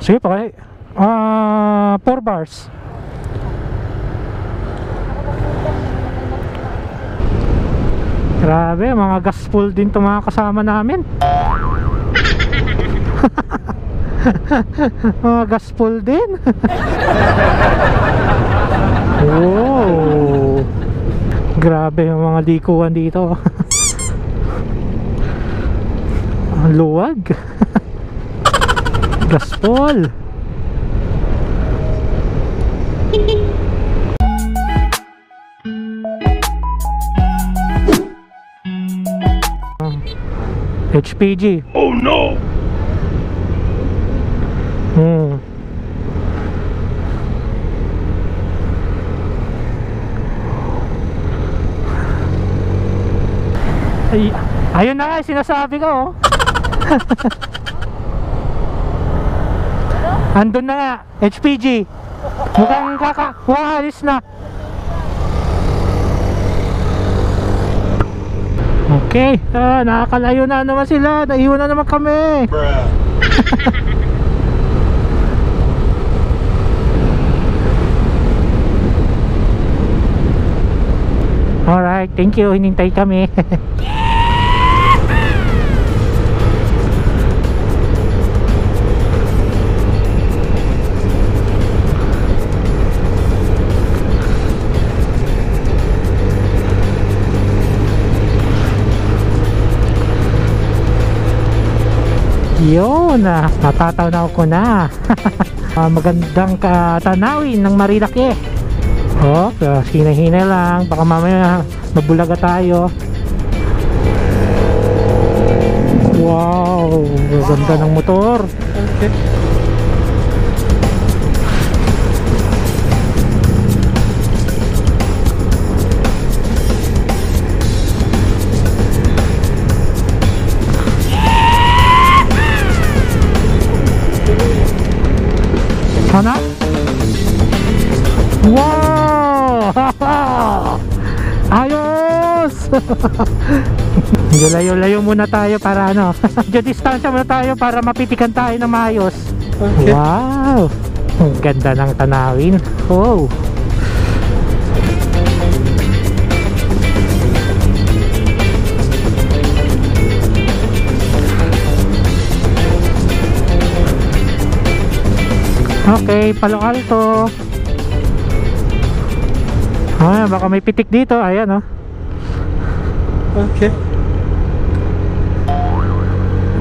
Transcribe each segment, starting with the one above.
Sige pa kay 4 bars. Grabe, mga gaspol din itong mga kasama namin. Mga gaspol din. Wow, grabe yung mga likuan dito. Ang luwag. Gaspol. HPG. Oh no. Ay, ayun na nga sinasabi ko, oh. Andun na nga, HPG. Mukhang waalis na. Okay, nakakalayo na naman sila. Naiwan na naman kami. Alright, thank you. Hinintay kami. Yun, natatanaw ko na. Magandang katanawin ng Marilaki. Oh, hinay-hinay lang, baka mamaya mabulaga tayo. Wow, ganda ng motor. Okay. Ano? Wow! Ayos! Medyo layo-layo muna tayo para ano. Medyo distansya muna tayo para mapitikan tayo ng maayos. Okay. Wow! Ang ganda ng tanawin. Oh! Okay, Palo Alto. Baka may pitik dito. Ayan, oh. Okay.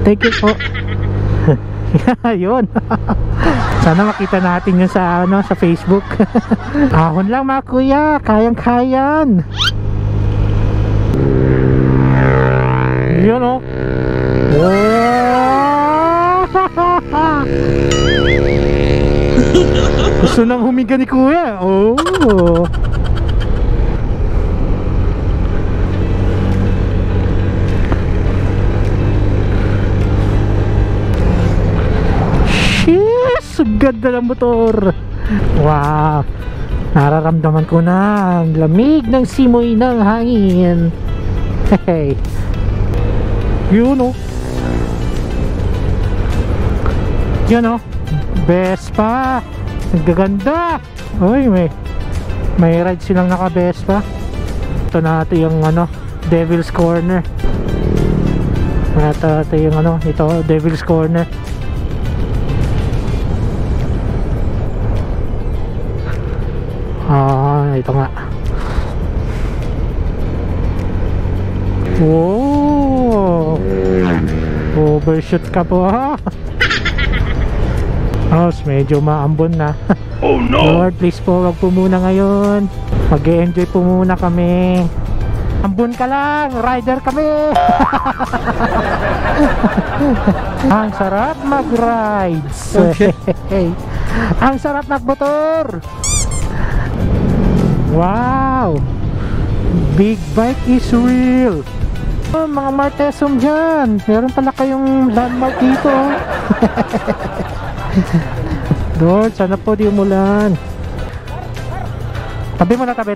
Thank you po. Yun. Sana makita natin yun sa ano, sa Facebook. Ahon lang mga kuya, kayang-kayan. Yun, oh. Gusto nang humiga ni kuya. Oh. Sheesh, ganda ng motor. Wow, nararamdaman ko na ang lamig ng simoy ng hangin. Hey, yun, oh. Yun, oh. Vespa. Nagaganda. Uy, may ride silang naka Vespa. Ito natin yung ano, Devil's Corner. Ito yung ano, ito Devil's Corner. Ito nga. Wow, overshoot ka po, ha. Medyo maambon na. Oh no! Lord, please po, wag po muna ngayon. Mag-e-enjoy po muna kami. Ambon ka lang, rider kami. Ang sarap mag-rides. Okay. Ang sarap magmotor. Wow, big bike is real. Mga Martesum dyan, meron pala kayong landmark dito. Lord, sana po di umulan. Tabi mo na, tabi.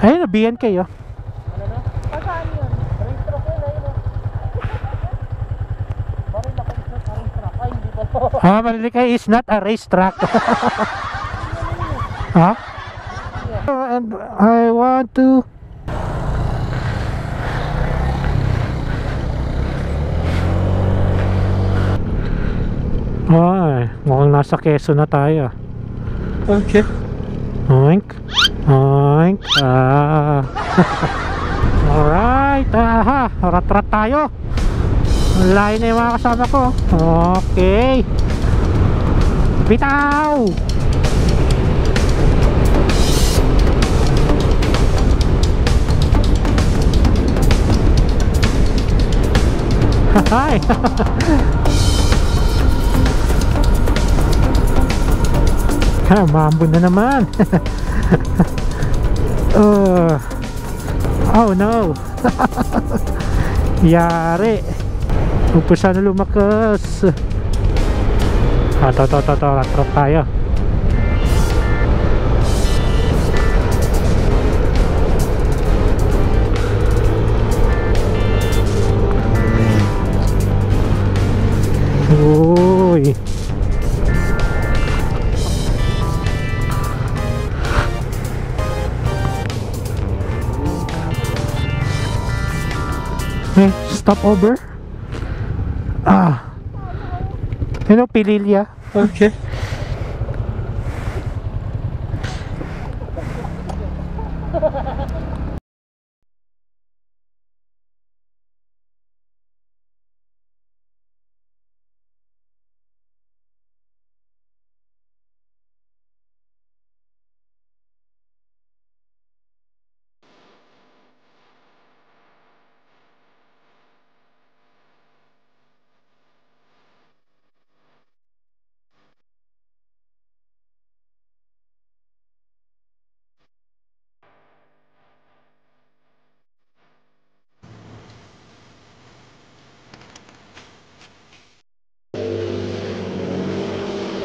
Ayun, BNK, oh. Marilike is not a racetrack. Huh? And I want to. Ay, mukhang nasa Quezon na tayo. Okay. Oink. Oink. Alright. Aha. Rat-rat tayo. Lain na yung mga kasama ko. Okay. Bitaw. Hi. Mambo na naman. Oh no. Yari. Umpisa na lumakas. Rat tayo. Uy. Stop over. Pililya. Okay.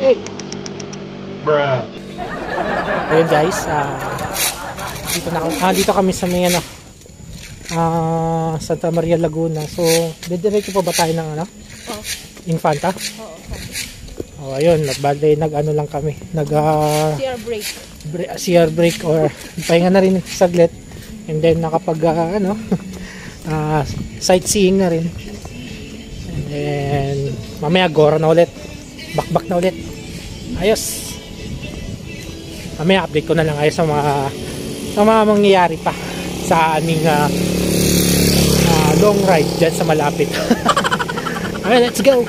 Hey. Bruh. Ayun guys, dito kami sa may Santa Maria Laguna. So, didiretso pa ba tayo ng Infanta? Oo. Ayun, nag-ano lang kami. CR break. CR break or pahinga na rin saglit. And then nakapag sightseeing na rin. And then mamaya Gora na ulit. Bakbak na ulit. Ayos. Mamaya update ko na lang ayos sa mga mangyayari pa sa aming long ride dyan sa malapit. Okay, let's go.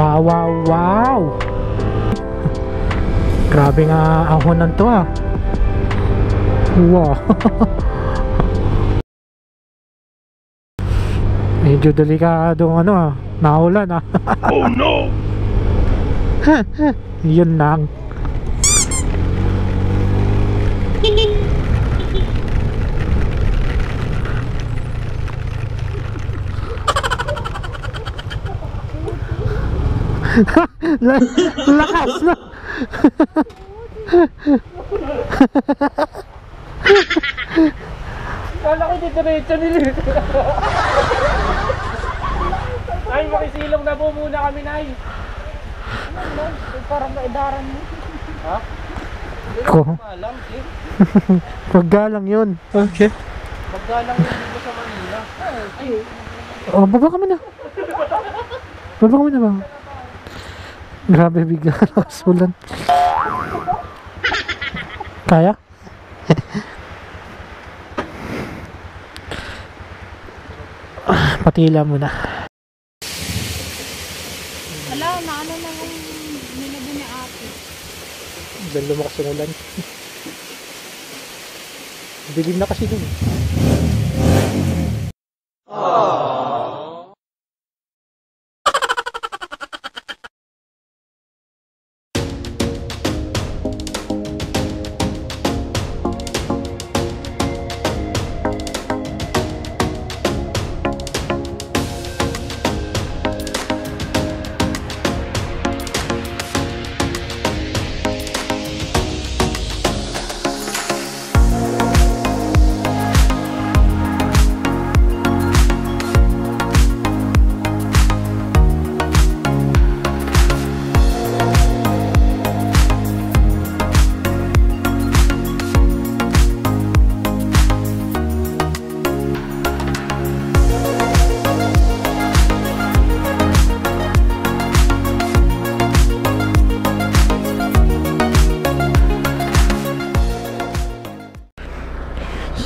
Wow. Grabe nga ahonan to Wow. Medyo delikadong naulan Oh no. Yun lang. Lakas na. Kala ko didiretso nila. Ay, makisilong na po muna kami, Nay. Parang kaidaran mo. Ha? Ko. Alam, eh. Paggalang yun. Okay. Paggalang yun dito sa Manila. Oh, baba kami na. Baba kami na ba? Grabe, bigla nakasulan. Kaya? Patila muna. Wala, naano na yung nilagay ni ate. Diyan lumakas yung ulan. Dilim na kasi dun.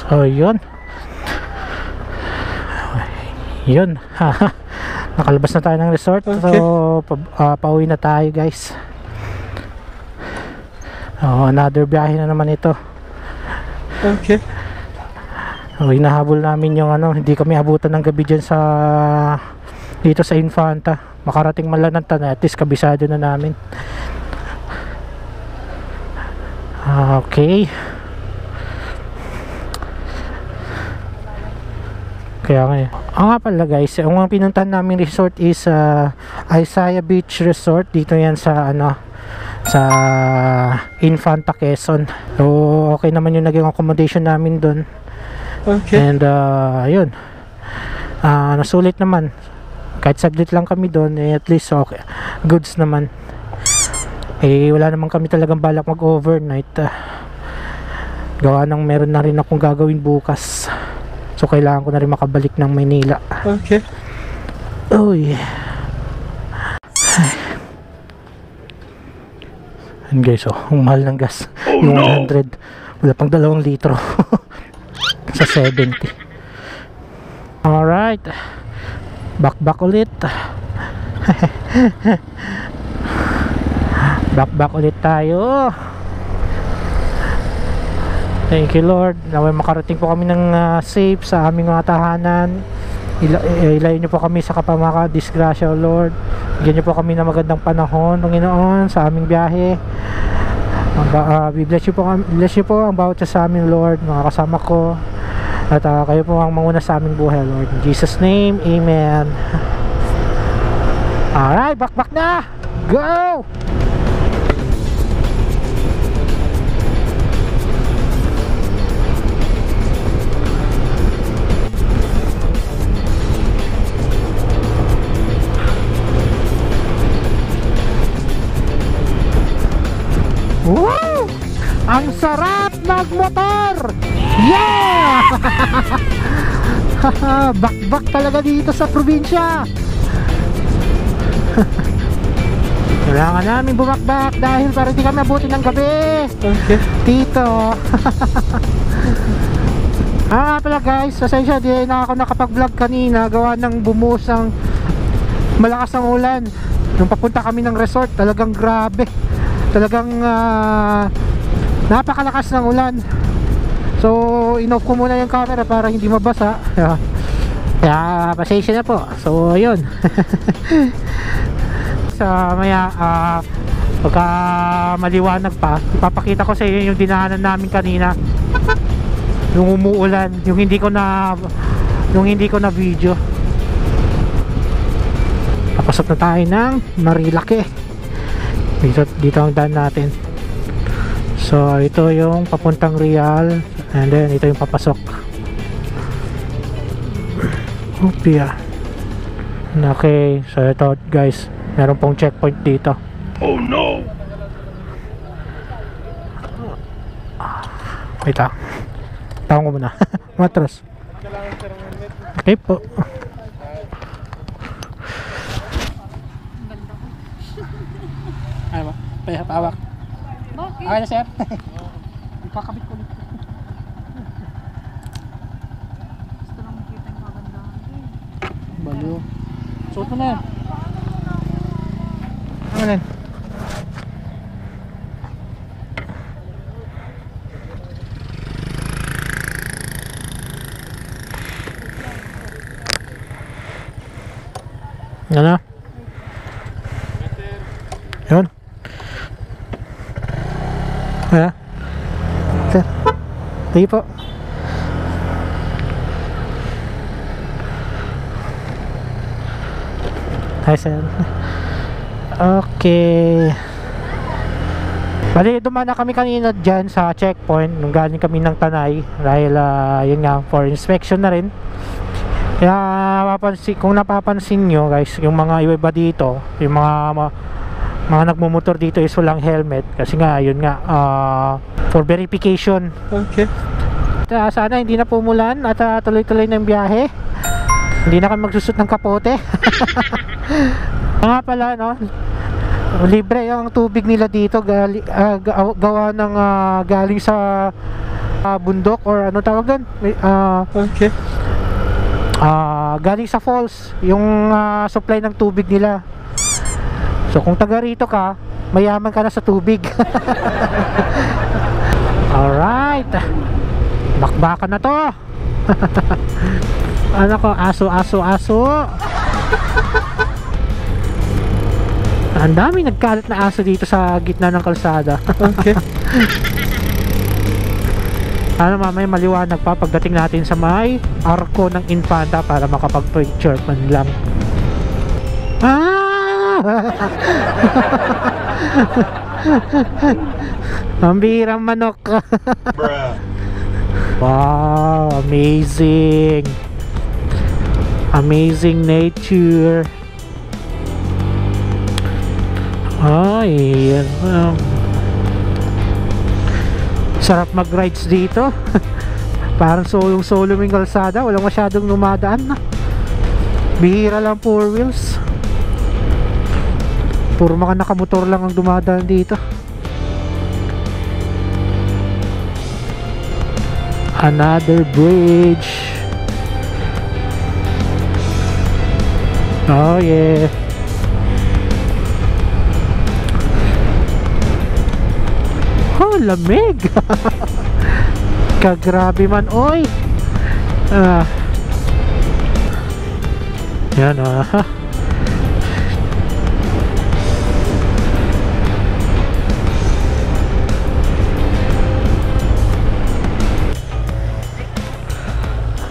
So yun. Yun. Nakalabas na tayo ng resort. Okay. So pauwi na tayo guys. Another biyahe na naman ito. Okay. Hinahabol namin yung hindi kami abutan ng gabi dyan sa dito sa Infanta. Makarating man lang ng Tanay, at least kabisado na namin. Okay. Kaya nga pala guys, ang pinuntahan namin resort is Isaiah Beach Resort. Dito yan sa sa Infanta, Quezon. So okay naman yung naging accommodation namin doon. Okay. And yun, nasulit naman. Kahit saglit lang kami doon, at least okay, goods naman. Wala naman kami talagang balak mag overnight. Gawa ng meron na rin akong gagawin bukas. So kailangan ko na rin makabalik ng Maynila. Okay. Uy. And guys, ang mahal ng gas. Yung 100, wala pang 2 litro. Sa 70. Alright, back ulit. back ulit tayo. Thank you Lord, naway makarating po kami ng safe sa aming mga tahanan. Ilayo niyo po kami sa kapamaka-disgrasya, O Lord. Bigyan niyo po kami ng magandang panahon, Panginoon, sa aming biyahe. Bless niyo po ang bawat sa amin, Lord, mga kasama ko. At kayo po ang manguna sa aming buhay, Lord. In Jesus' name, Amen. Alright, back na! Go! Woo! Ang sarap magmotor! Yeah! Back talaga dito sa probinsya. Kailangan namin bumakbak dahil para hindi kami abutin ng gabi. Okay. Dito. Pala guys, pasensya di na ako nakapag-vlog kanina gawa ng bumuhos ng malakas ng ulan. Nung papunta kami ng resort, talagang grabe. Talagang napakalakas ng ulan. So in-off ko muna yung camera para hindi mabasa. Kaya pasensya na po. So ayun. Sa maya pagka maliwanag pa, ipapakita ko sa inyo yung dinaanan namin kanina. Yung umuulan, yung hindi ko na video. Papasok na tayo ng Marilake. Dito ang daan natin. So ito yung papuntang Real, and then ito yung papasok. Upia. Okay, so ito guys, meron pong checkpoint dito. Oh no. Wait lang, tawag ko muna. Matras. Okay po. Ano ba? Pahawak. Bakit? Okay na sir. Ipakabit ko ulit. Gusto lang makita yung kagandahan. Baliw. Suot mo na yan. Ano na yan? Ano? Yun. Ano? Sir. Sige po. Hi sir. Okay. Bali, dumaan na kami kanina dyan sa checkpoint nung galing kami ng Tanay dahil yun nga, for inspection na rin. Kaya kung napapansin nyo guys, yung mga iba dito, yung mga nagmumotor dito is walang helmet kasi nga yun nga for verification. Okay. Sana hindi na pumulan at tuloy-tuloy na yung biyahe. Hindi na kami magsusot ng kapote. Nga pala no, libre yung tubig nila dito gawa ng galing sa bundok or ano tawag doon? Okay. Galing sa falls yung supply ng tubig nila. So kung taga rito ka, mayaman ka na sa tubig. Alright, bakbakan na to. Ano ko, aso. Ang dami nagkalat na aso dito sa gitna ng kalsada. Okay. Ano mamaya maliwanag pa pagdating natin sa may arko ng Infanta para makapag-picture man lang. Ang birang manok. Wow, amazing nature. Ay, sarap mag-rides dito. Parang solo yung kalsada, walang masyadong lumadaan na. Bihira lang 4 wheels. Puro mga nakamotor lang ang dumadaan dito. Another bridge. Oh yeah. Oh, lamig. Kagrabe man, oy. Yan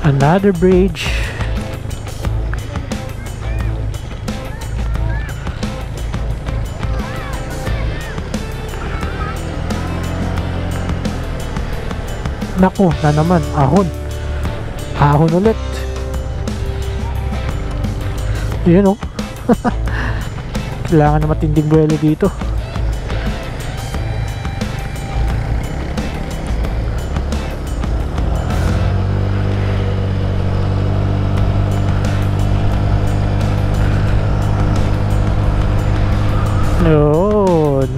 another bridge. Naku, na naman, ahon ulit. Yun oh. Kailangan na matinding buwelo dito. Yun.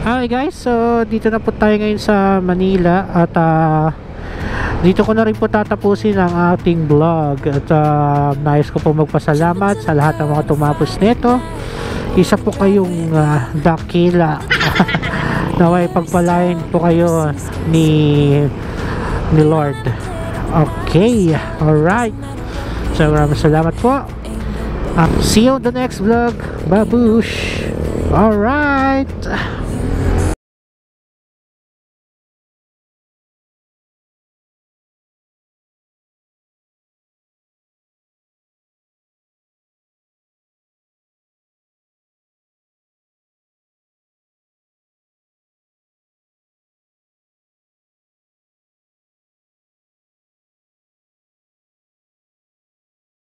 Hi guys, so dito na po tayo ngayon sa Manila at dito ko na rin po tatapusin ang ating vlog at nais ko po magpasalamat sa lahat ng mga tumapos nito. Isa po kayong dakila. Naway pagpalain po kayo ni Lord. Okay, alright, so maraming salamat po. See you on the next vlog. Babush. Alright.